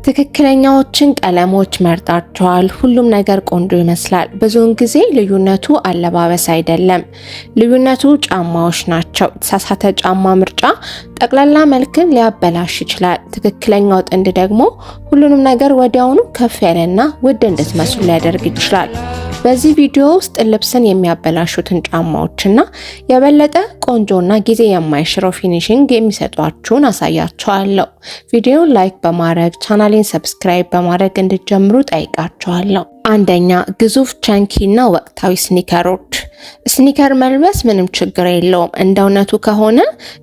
ትክክለኛዎችን ቀለሞች መርጣቸዋል። ሁሉም ነገር ቆንጆ ይመስላል። ብዙውን ጊዜ ልዩነቱ አለባበስ አይደለም፣ ልዩነቱ ጫማዎች ናቸው። የተሳሳተ ጫማ ምርጫ ጠቅላላ መልክን ሊያበላሽ ይችላል። ትክክለኛው ጥንድ ደግሞ ሁሉንም ነገር ወዲያውኑ ከፍ ያለና ውድ እንድትመስሉ ሊያደርግ ይችላል። በዚህ ቪዲዮ ውስጥ ልብስን የሚያበላሹትን ጫማዎችና የበለጠ ቆንጆና ጊዜ የማይሽረው ፊኒሺንግ የሚሰጧችሁን አሳያችኋለሁ። ቪዲዮውን ላይክ በማድረግ ቻናሌን ሰብስክራይብ በማድረግ እንድትጀምሩ ጠይቃችኋለሁ። አንደኛ፣ ግዙፍ ቻንኪና ወቅታዊ ስኒከሮች። ስኒከር መልበስ ምንም ችግር የለውም። እንደ እውነቱ ከሆነ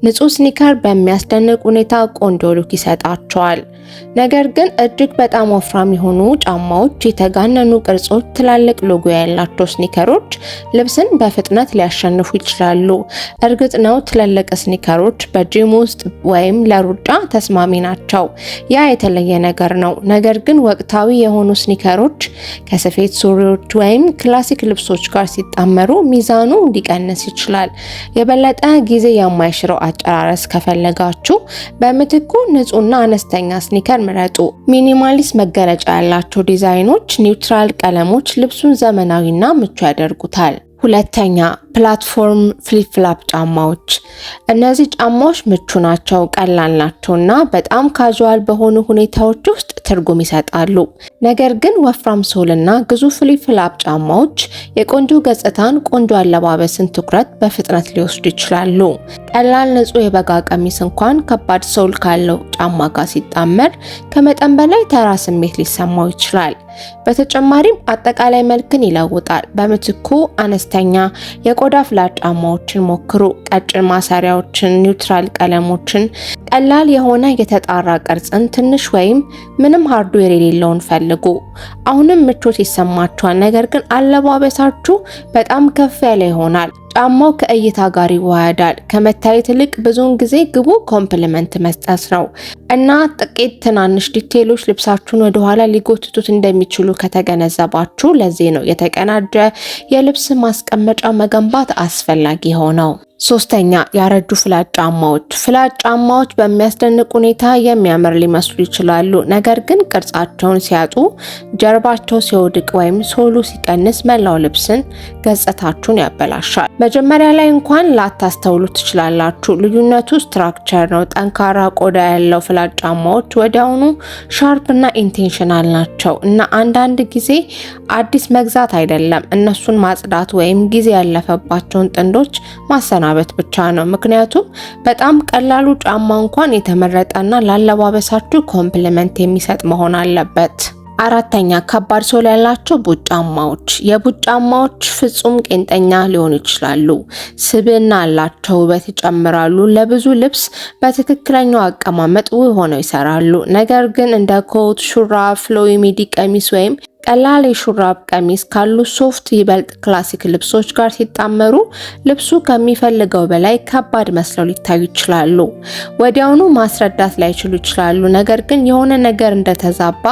ንጹህ ስኒከር በሚያስደንቅ ሁኔታ ቆንጆ ሉክ ይሰጣቸዋል። ነገር ግን እጅግ በጣም ወፍራም የሆኑ ጫማዎች፣ የተጋነኑ ቅርጾች፣ ትላልቅ ሎጎ ያላቸው ስኒከሮች ልብስን በፍጥነት ሊያሸንፉ ይችላሉ። እርግጥ ነው ትላልቅ ስኒከሮች በጂም ውስጥ ወይም ለሩጫ ተስማሚ ናቸው። ያ የተለየ ነገር ነው። ነገር ግን ወቅታዊ የሆኑ ስኒከሮች ከስፌት ሱሪዎች ወይም ክላሲክ ልብሶች ጋር ሲጣመሩ ሚዛኑ ሊቀንስ ይችላል። የበለጠ ጊዜ የማይሽረው አጨራረስ ከፈለጋችሁ በምትኩ ንጹህና አነስተኛ ስኒከር ምረጡ። ሚኒማሊስት መገለጫ ያላቸው ዲዛይኖች፣ ኒውትራል ቀለሞች ልብሱን ዘመናዊና ምቹ ያደርጉታል። ሁለተኛ፣ ፕላትፎርም ፍሊፕ ፍላፕ ጫማዎች። እነዚህ ጫማዎች ምቹ ናቸው፣ ቀላል ናቸውና በጣም ካዥዋል በሆኑ ሁኔታዎች ውስጥ ትርጉም ይሰጣሉ። ነገር ግን ወፍራም ሶልና ግዙፍ ፍሊፕ ፍላፕ ጫማዎች የቆንጆ ገጽታን፣ ቆንጆ አለባበስን ትኩረት በፍጥነት ሊወስዱ ይችላሉ። ቀላል ንጹህ የበጋ ቀሚስ እንኳን ከባድ ሶል ካለው ጫማ ጋር ሲጣመር ከመጠን በላይ ተራ ስሜት ሊሰማው ይችላል። በተጨማሪም አጠቃላይ መልክን ይለውጣል። በምትኩ አነስተኛ የቆዳ ፍላት ጫማዎችን ሞክሩ። ቀጭን ማሰሪያዎችን፣ ኒውትራል ቀለሞችን፣ ቀላል የሆነ የተጣራ ቅርጽን፣ ትንሽ ወይም ምንም ሃርድዌር የሌለውን ፈልጉ። አሁንም ምቾት ይሰማችኋል፣ ነገር ግን አለባበሳችሁ በጣም ከፍ ያለ ይሆናል። ጫማው ከእይታ ጋር ይዋሃዳል። ከመታየት ይልቅ ብዙውን ጊዜ ግቡ ኮምፕሊመንት መስጠት ነው እና ጥቂት ትናንሽ ዲቴሎች ልብሳችሁን ወደ ኋላ ሊጎትቱት እንደሚችሉ ከተገነዘባችሁ ለዚህ ነው የተቀናጀ የልብስ ማስቀመጫ መገንባት አስፈላጊ ሆነው። ሶስተኛ፣ ያረጁ ፍላት ጫማዎች። ፍላት ጫማዎች በሚያስደንቅ ሁኔታ የሚያምር ሊመስሉ ይችላሉ፣ ነገር ግን ቅርጻቸውን ሲያጡ፣ ጀርባቸው ሲወድቅ ወይም ሶሉ ሲቀንስ መላው ልብስን ገጽታችሁን ያበላሻል። መጀመሪያ ላይ እንኳን ላታስተውሉ ትችላላችሁ። ልዩነቱ ስትራክቸር ነው። ጠንካራ ቆዳ ያለው ፍላት ጫማዎች ወዲያውኑ ሻርፕ እና ኢንቴንሽናል ናቸው እና አንዳንድ ጊዜ አዲስ መግዛት አይደለም፣ እነሱን ማጽዳት ወይም ጊዜ ያለፈባቸውን ጥንዶች ማሰናበት ብቻ ነው። ምክንያቱም በጣም ቀላሉ ጫማ እንኳን የተመረጠና ላለባበሳችሁ ኮምፕሊመንት የሚሰጥ መሆን አለበት። አራተኛ፣ ከባድ ሶል ያላቸው ቡት ጫማዎች። የቡት ጫማዎች ፍጹም ቄንጠኛ ሊሆኑ ይችላሉ። ስብዕና አላቸው፣ ውበት ይጨምራሉ፣ ለብዙ ልብስ በትክክለኛው አቀማመጥ ውብ ሆነው ይሰራሉ። ነገር ግን እንደ ኮት፣ ሹራብ፣ ፍሎዊ ሚዲ ቀሚስ ወይም ቀላል የሹራብ ቀሚስ ካሉ ሶፍት ይበልጥ ክላሲክ ልብሶች ጋር ሲጣመሩ ልብሱ ከሚፈልገው በላይ ከባድ መስለው ሊታዩ ይችላሉ። ወዲያውኑ ማስረዳት ላይችሉ ይችላሉ፣ ነገር ግን የሆነ ነገር እንደተዛባ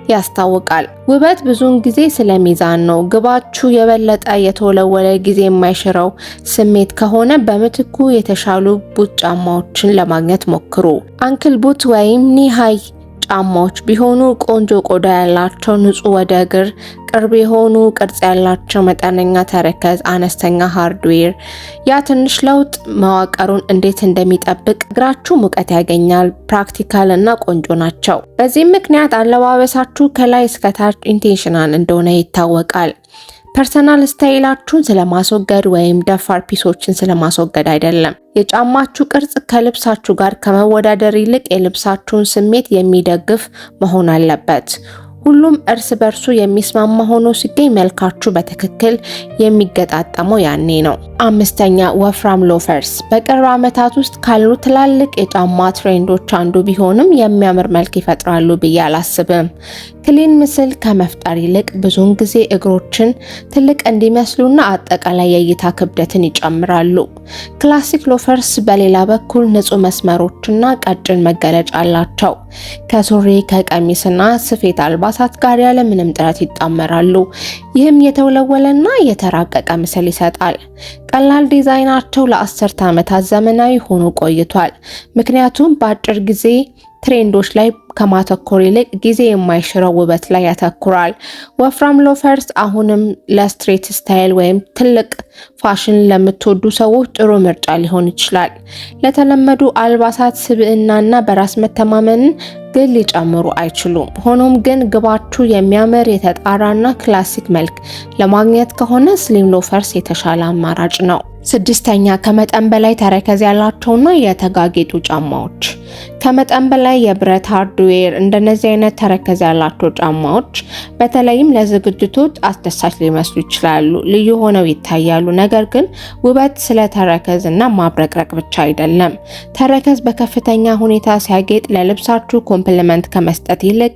ያስታውቃል። ውበት ብዙውን ጊዜ ስለ ሚዛን ነው። ግባችሁ የበለጠ የተወለወለ ጊዜ የማይሽረው ስሜት ከሆነ በምትኩ የተሻሉ ቡት ጫማዎችን ለማግኘት ሞክሩ። አንክል ቡት ወይም ኒ ሃይ ጫማዎች ቢሆኑ ቆንጆ ቆዳ ያላቸው፣ ንጹህ ወደ እግር ቅርብ የሆኑ ቅርጽ ያላቸው፣ መጠነኛ ተረከዝ፣ አነስተኛ ሃርድዌር። ያ ትንሽ ለውጥ መዋቅሩን እንዴት እንደሚጠብቅ እግራችሁ ሙቀት ያገኛል። ፕራክቲካል እና ቆንጆ ናቸው። በዚህም ምክንያት አለባበሳችሁ ከላይ እስከታች ኢንቴንሽናል እንደሆነ ይታወቃል። ፐርሰናል ስታይላችሁን ስለማስወገድ ወይም ደፋር ፒሶችን ስለማስወገድ አይደለም። የጫማችሁ ቅርጽ ከልብሳችሁ ጋር ከመወዳደር ይልቅ የልብሳችሁን ስሜት የሚደግፍ መሆን አለበት። ሁሉም እርስ በርሱ የሚስማማ ሆኖ ሲገኝ መልካችሁ በትክክል የሚገጣጠመው ያኔ ነው። አምስተኛ፣ ወፍራም ሎፈርስ። በቅርብ ዓመታት ውስጥ ካሉ ትላልቅ የጫማ ትሬንዶች አንዱ ቢሆንም የሚያምር መልክ ይፈጥራሉ ብዬ አላስብም። ክሊን ምስል ከመፍጠር ይልቅ ብዙውን ጊዜ እግሮችን ትልቅ እንዲመስሉና አጠቃላይ የእይታ ክብደትን ይጨምራሉ። ክላሲክ ሎፈርስ በሌላ በኩል ንጹህ መስመሮችና ቀጭን መገለጫ አላቸው። ከሱሪ ከቀሚስና ስፌት አልባሳት ጋር ያለ ምንም ጥረት ይጣመራሉ። ይህም የተወለወለና የተራቀቀ ምስል ይሰጣል። ቀላል ዲዛይናቸው ለአስርተ ዓመታት ዘመናዊ ሆኖ ቆይቷል። ምክንያቱም በአጭር ጊዜ ትሬንዶች ላይ ከማተኮር ይልቅ ጊዜ የማይሽረው ውበት ላይ ያተኩራል። ወፍራም ሎፈርስ አሁንም ለስትሬት ስታይል ወይም ትልቅ ፋሽን ለምትወዱ ሰዎች ጥሩ ምርጫ ሊሆን ይችላል። ለተለመዱ አልባሳት ስብዕናና በራስ መተማመንን ግን ሊጨምሩ አይችሉም። ሆኖም ግን ግባችሁ የሚያምር የተጣራና ክላሲክ መልክ ለማግኘት ከሆነ ስሊም ሎፈርስ የተሻለ አማራጭ ነው። ስድስተኛ ከመጠን በላይ ተረከዝ ያላቸውና የተጋጌጡ ጫማዎች። ከመጠን በላይ የብረት ሃርድዌር እንደነዚህ አይነት ተረከዝ ያላቸው ጫማዎች በተለይም ለዝግጅቶች አስደሳች ሊመስሉ ይችላሉ፣ ልዩ ሆነው ይታያሉ። ነገር ግን ውበት ስለ ተረከዝ እና ማብረቅረቅ ብቻ አይደለም። ተረከዝ በከፍተኛ ሁኔታ ሲያጌጥ ለልብሳችሁ ኮምፕሊመንት ከመስጠት ይልቅ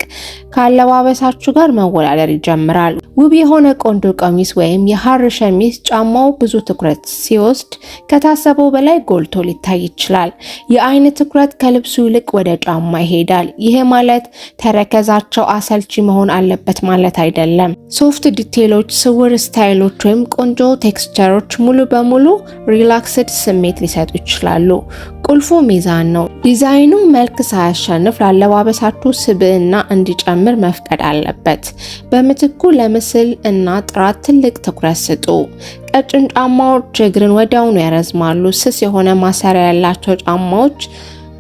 ከአለባበሳችሁ ጋር መወዳደር ይጀምራል። ውብ የሆነ ቆንጆ ቀሚስ ወይም የሐር ሸሚዝ ጫማው ብዙ ትኩረት ሲወስድ ከታሰበው በላይ ጎልቶ ሊታይ ይችላል። የአይን ትኩረት ከልብሱ ይልቅ ወደ ጫማ ይሄዳል። ይሄ ማለት ተረከዛቸው አሰልቺ መሆን አለበት ማለት አይደለም። ሶፍት ዲቴሎች፣ ስውር ስታይሎች ወይም ቆንጆ ቴክስቸሮች ሙሉ በሙሉ ሪላክስድ ስሜት ሊሰጡ ይችላሉ። ቁልፉ ሚዛን ነው። ዲዛይኑ መልክ ሳያሸንፍ ለአለባበሳችሁ ስብዕና እንዲጨምር መፍቀድ አለበት። በምትኩ ለምስል እና ጥራት ትልቅ ትኩረት ስጡ። ቀጭን ጫማዎች እግርን ወዲያውኑ ያረዝማሉ። ስስ የሆነ ማሰሪያ ያላቸው ጫማዎች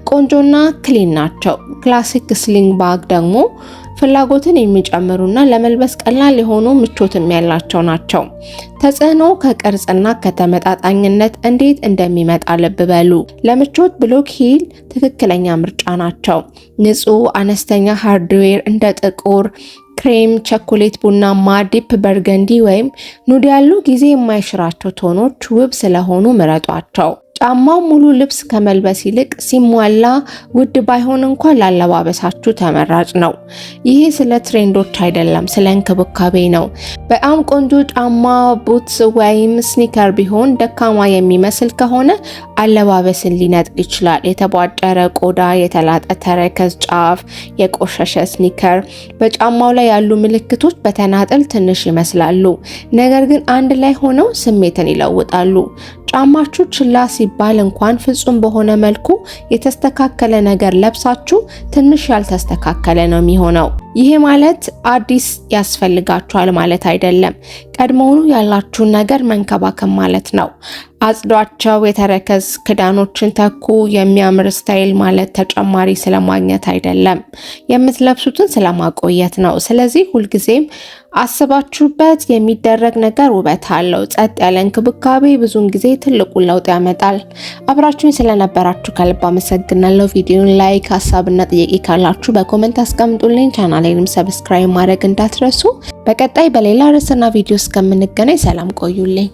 ቆንጆና ክሊን ናቸው። ክላሲክ ስሊንግ ባግ ደግሞ ፍላጎትን የሚጨምሩና ለመልበስ ቀላል የሆኑ ምቾትም ያላቸው ናቸው። ተጽዕኖ ከቅርጽና ከተመጣጣኝነት እንዴት እንደሚመጣ ልብ በሉ። ለምቾት ብሎክ ሂል ትክክለኛ ምርጫ ናቸው። ንጹህ አነስተኛ ሃርድዌር እንደ ጥቁር ክሬም፣ ቸኮሌት ቡናማ፣ ዲፕ በርገንዲ ወይም ኑድ ያሉ ጊዜ የማይሽራቸው ቶኖች ውብ ስለሆኑ ምረጧቸው። ጫማው ሙሉ ልብስ ከመልበስ ይልቅ ሲሟላ ውድ ባይሆን እንኳን ላለባበሳችሁ ተመራጭ ነው። ይሄ ስለ ትሬንዶች አይደለም፣ ስለ እንክብካቤ ነው። በጣም ቆንጆ ጫማ ቡትስ ወይም ስኒከር ቢሆን ደካማ የሚመስል ከሆነ አለባበስን ሊነጥቅ ይችላል። የተቧጨረ ቆዳ፣ የተላጠ ተረከዝ ጫፍ፣ የቆሸሸ ስኒከር በጫማው ላይ ያሉ ምልክቶች በተናጠል ትንሽ ይመስላሉ፣ ነገር ግን አንድ ላይ ሆነው ስሜትን ይለውጣሉ። ጫማችሁ ችላ ሲባል እንኳን ፍጹም በሆነ መልኩ የተስተካከለ ነገር ለብሳችሁ ትንሽ ያልተስተካከለ ነው የሚሆነው። ይሄ ማለት አዲስ ያስፈልጋችኋል ማለት አይደለም። ቀድሞውኑ ያላችሁን ነገር መንከባከብ ማለት ነው። አጽዷቸው፣ የተረከዝ ክዳኖችን ተኩ። የሚያምር ስታይል ማለት ተጨማሪ ስለማግኘት አይደለም፣ የምትለብሱትን ስለማቆየት ነው። ስለዚህ ሁልጊዜም አስባችሁበት የሚደረግ ነገር ውበት አለው። ጸጥ ያለ እንክብካቤ ብዙውን ጊዜ ትልቁን ለውጥ ያመጣል። አብራችሁኝ ስለነበራችሁ ከልብ አመሰግናለሁ። ቪዲዮን ላይክ፣ ሀሳብና ጥያቄ ካላችሁ በኮሜንት አስቀምጡልኝ። ቻናሌንም ሰብስክራይብ ማድረግ እንዳትረሱ። በቀጣይ በሌላ ርዕስና ቪዲዮ እስከምንገናኝ ሰላም ቆዩልኝ።